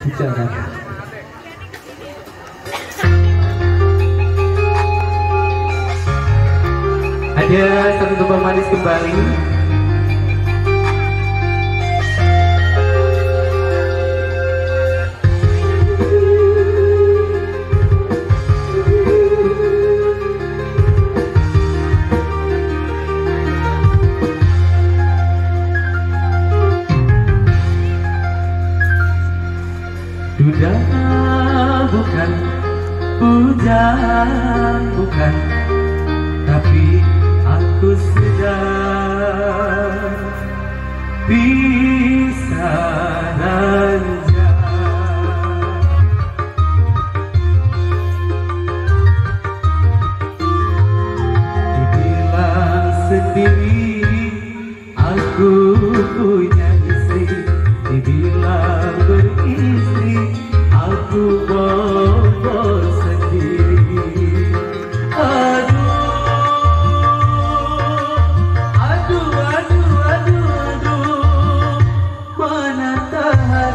Bicara. Ada satu tumpah manis kembali. Sudah bukan pujaan, bukan, tapi aku sudah bisa ranjang. Dibilang sendiri aku punya istri, dibilang beristri aku bobo sendiri. Aduh, mana tahan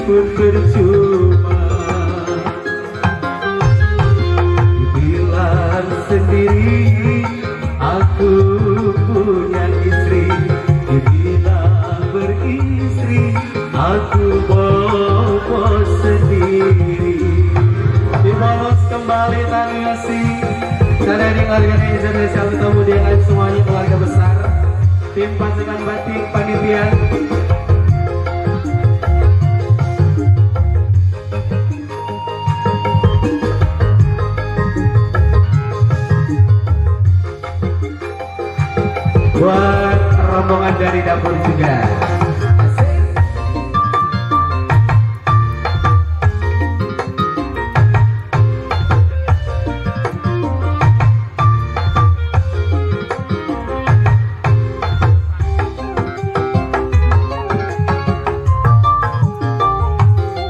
pun percuma. Dibilang sendiri aku punya istri, dibilang beristri aku bobo sendiri. Dibalas kembali tali ngasih cara dengan organisasi bertemu dengan semuanya keluarga besar, tim pasukan batik panitia. Buat rombongan dari dapur juga.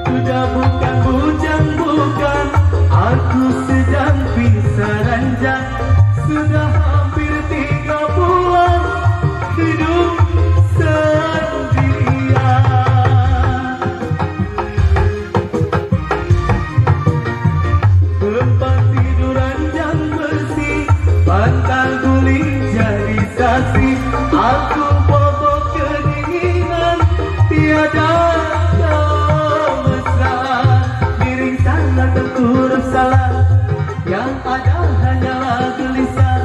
Sudah bukan bujang, bukan, aku sedang pisah ranjang. Sudah hampir 3 bulan hidup sendirian. Tempat tidur ranjang bersih, bantal guling jadi saksi. Aku bobo kedinginan, tiada mesra. Miring sana terkurus salah, yang ada hanyalah gelisah.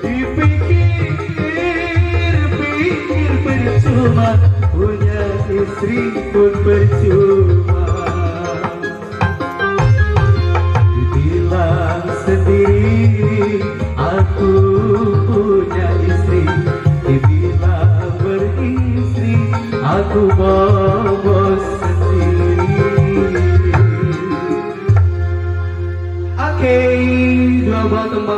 Dipikir-pikir percuma, punya istri pun percuma. Dibilang sendiri aku punya istri, dibilang beristri aku bobo sendiri. Oke, dua buah tumbal